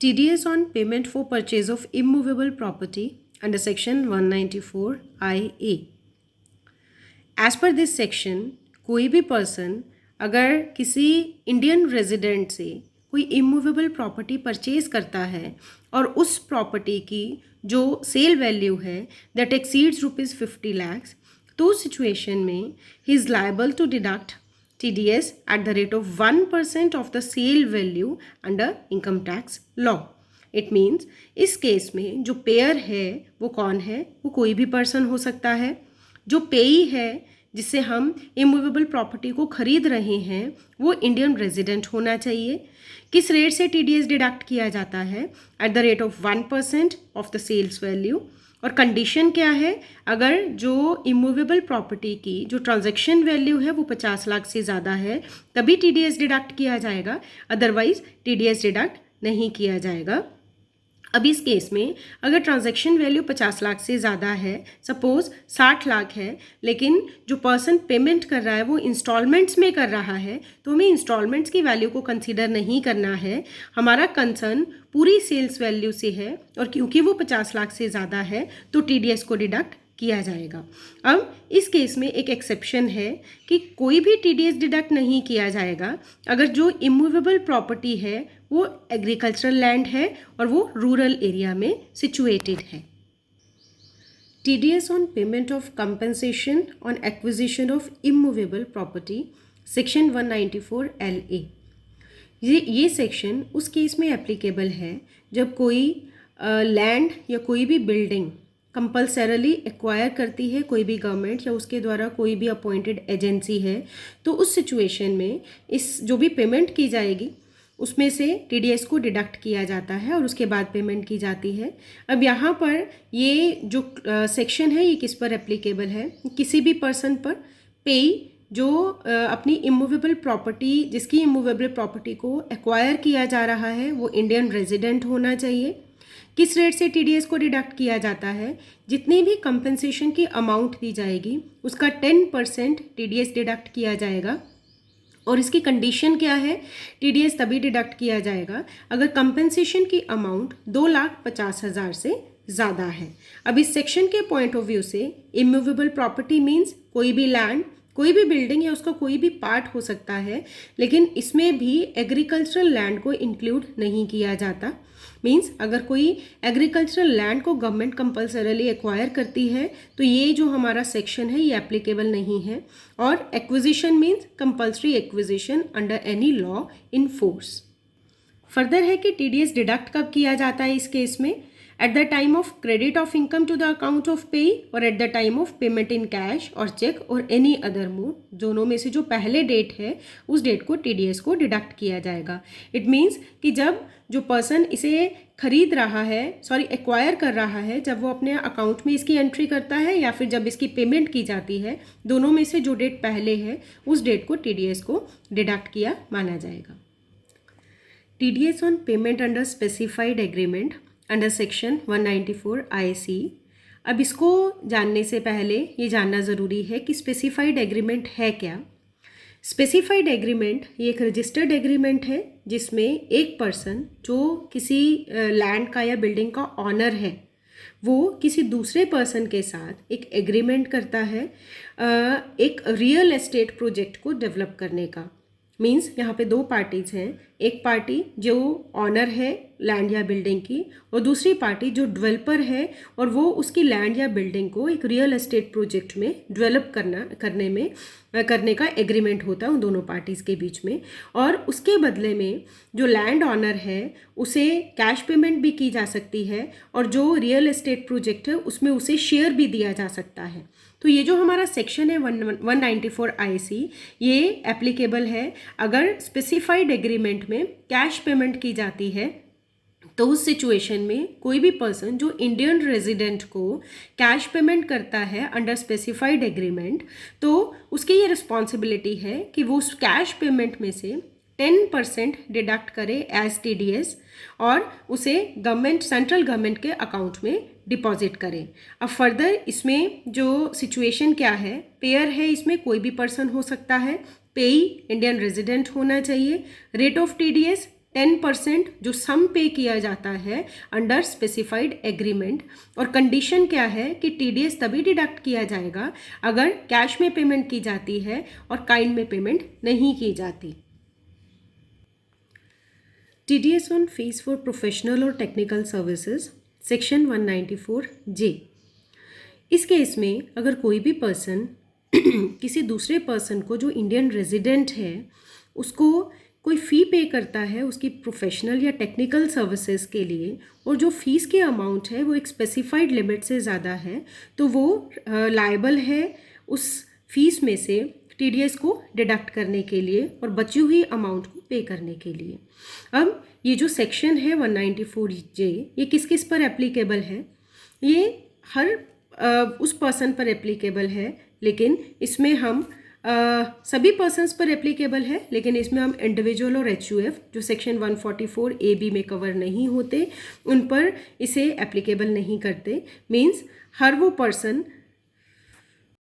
TDS on payment for purchase of immovable property under section 194 IA. As per this section, कोई भी person अगर किसी Indian resident से कोई इमूवेबल प्रॉपर्टी परचेज करता है और उस प्रॉपर्टी की जो सेल वैल्यू है दैट एक्सीड्स ₹50 lakhs, तो उस सिचुएशन में he is liable to deduct TDS at the rate of 1% of the sale value under income tax law. It means इस केस में जो पेयर है वो कौन है? वो कोई भी पर्सन हो सकता है. जो पेई है जिससे हम इमूवेबल प्रॉपर्टी को खरीद रहे हैं वो इंडियन रेजिडेंट होना चाहिए. किस रेट से TDS डिडक्ट किया जाता है? At the rate of 1% of the sales value. और कंडीशन क्या है? अगर जो इमूवेबल प्रॉपर्टी की जो ट्रांजैक्शन वैल्यू है वो 50 लाख से ज़्यादा है तभी TDS डिडक्ट किया जाएगा, अदरवाइज TDS डिडक्ट नहीं किया जाएगा. अब इस केस में अगर ट्रांजैक्शन वैल्यू 50 लाख से ज़्यादा है, सपोज 60 लाख है, लेकिन जो पर्सन पेमेंट कर रहा है वो इंस्टॉलमेंट्स में कर रहा है, तो हमें इंस्टॉलमेंट्स की वैल्यू को कंसीडर नहीं करना है. हमारा कंसर्न पूरी सेल्स वैल्यू से है और क्योंकि वो 50 लाख से ज़्यादा है तो TDS को डिडक्ट किया जाएगा. अब इस केस में एक एक्सेप्शन है कि कोई भी TDS डिडक्ट नहीं किया जाएगा अगर जो इमूवेबल प्रॉपर्टी है वो एग्रीकल्चरल लैंड है और वो रूरल एरिया में सिचुएटेड है. TDS on payment of compensation on acquisition of immovable property section 194 LA. ये सेक्शन उस केस में एप्लीकेबल है जब कोई लैंड या कोई भी बिल्डिंग कंपल्सरली एक्वायर करती है कोई भी गवर्नमेंट या उसके द्वारा कोई भी अपॉइंटेड एजेंसी है, तो उस सिचुएशन में इस जो भी पेमेंट की जाएगी उसमें से TDS को डिडक्ट किया जाता है और उसके बाद पेमेंट की जाती है. अब यहाँ पर ये जो सेक्शन है ये किस पर एप्लीकेबल है? किसी भी पर्सन पर पेई जो अपनी इमूवेबल प्रॉपर्टी जिसकी इमूवेबल प्रॉपर्टी को एक्वायर किया जा रहा है वो इंडियन रेजिडेंट होना चाहिए. किस रेट से TDS को डिडक्ट किया जाता है? जितनी भी कंपनसेशन की अमाउंट दी जाएगी उसका 10% TDS डिडक्ट किया जाएगा. और इसकी कंडीशन क्या है? TDS तभी डिडक्ट किया जाएगा अगर कंपनसेशन की अमाउंट 2,50,000 से ज़्यादा है. अब इस सेक्शन के पॉइंट ऑफ व्यू से इमूवेबल प्रॉपर्टी मीन्स कोई भी लैंड, कोई भी बिल्डिंग या उसका कोई भी पार्ट हो सकता है, लेकिन इसमें भी एग्रीकल्चरल लैंड को इंक्लूड नहीं किया जाता. मीन्स अगर कोई एग्रीकल्चरल लैंड को गवर्नमेंट कंपल्सरली एक्वायर करती है तो ये जो हमारा सेक्शन है ये एप्लीकेबल नहीं है. और acquisition means compulsory acquisition under any law in force. Further है कि TDS डिडक्ट कब किया जाता है इस केस में? At the time of credit of income to the account of payee और at the time of payment in cash और चेक और एनी अदर मोड. दोनों में से जो पहले डेट है उस डेट को TDS को डिडक्ट किया जाएगा. इट मीन्स कि जब जो पर्सन इसे खरीद रहा है, एक्वायर कर रहा है, जब वो अपने अकाउंट में इसकी एंट्री करता है या फिर जब इसकी पेमेंट की जाती है, दोनों में से जो डेट पहले है उस डेट को TDS को डिडक्ट किया माना जाएगा. TDS on payment under specified agreement under section 194 IC. अब इसको जानने से पहले ये जानना ज़रूरी है कि स्पेसिफाइड एग्रीमेंट है क्या. स्पेसिफाइड एग्रीमेंट ये एक रजिस्टर्ड एग्रीमेंट है जिसमें एक पर्सन जो किसी लैंड का या बिल्डिंग का ऑनर है वो किसी दूसरे पर्सन के साथ एक एग्रीमेंट करता है एक रियल एस्टेट प्रोजेक्ट को डेवलप करने का. मीन्स यहाँ पे दो पार्टीज़ हैं. एक पार्टी जो ऑनर है लैंड या बिल्डिंग की और दूसरी पार्टी जो डेवलपर है और वो उसकी लैंड या बिल्डिंग को एक रियल एस्टेट प्रोजेक्ट में डेवलप करने का एग्रीमेंट होता है उन दोनों पार्टीज़ के बीच में. और उसके बदले में जो लैंड ऑनर है उसे कैश पेमेंट भी की जा सकती है और जो रियल एस्टेट प्रोजेक्ट है उसमें उसे शेयर भी दिया जा सकता है. तो ये जो हमारा सेक्शन है 194 IC ये एप्लीकेबल है अगर स्पेसिफाइड एग्रीमेंट में कैश पेमेंट की जाती है. तो उस सिचुएशन में कोई भी पर्सन जो इंडियन रेजिडेंट को कैश पेमेंट करता है अंडर स्पेसिफाइड एग्रीमेंट तो उसकी ये रिस्पॉन्सिबिलिटी है कि वो उस कैश पेमेंट में से 10% डिडक्ट करे एज TDS और उसे सेंट्रल गवर्नमेंट के अकाउंट में डिपॉजिट करें. अब फर्दर इसमें जो सिचुएशन क्या है, पेयर है, इसमें कोई भी पर्सन हो सकता है, पेई इंडियन रेजिडेंट होना चाहिए, रेट ऑफ TDS 10% जो सम पे किया जाता है अंडर स्पेसिफाइड एग्रीमेंट। और कंडीशन क्या है कि टीडीएस तभी डिडक्ट किया जाएगा अगर कैश में पेमेंट की जाती है और काइंड में पेमेंट नहीं की जाती। TDS on fees for professional और टेक्निकल सर्विसेज, सेक्शन 194J। इस केस में अगर कोई भी पर्सन किसी दूसरे पर्सन को जो इंडियन रेजिडेंट है उसको कोई फ़ी पे करता है उसकी प्रोफेशनल या टेक्निकल सर्विसेज के लिए, और जो फ़ीस की अमाउंट है वो एक स्पेसिफाइड लिमिट से ज़्यादा है, तो वो लायबल है उस फीस में से टीडीएस को डिडक्ट करने के लिए और बची हुई अमाउंट को पे करने के लिए। अब ये जो सेक्शन है 194J, ये किस किस पर एप्लीकेबल है? ये हर उस पर्सन पर एप्लीकेबल है, लेकिन इसमें हम सभी पर्सन्स पर एप्लीकेबल है, लेकिन इसमें हम इंडिविजुअल और एचयूएफ जो सेक्शन 144AB में कवर नहीं होते उन पर इसे एप्लीकेबल नहीं करते। मीन्स हर वो पर्सन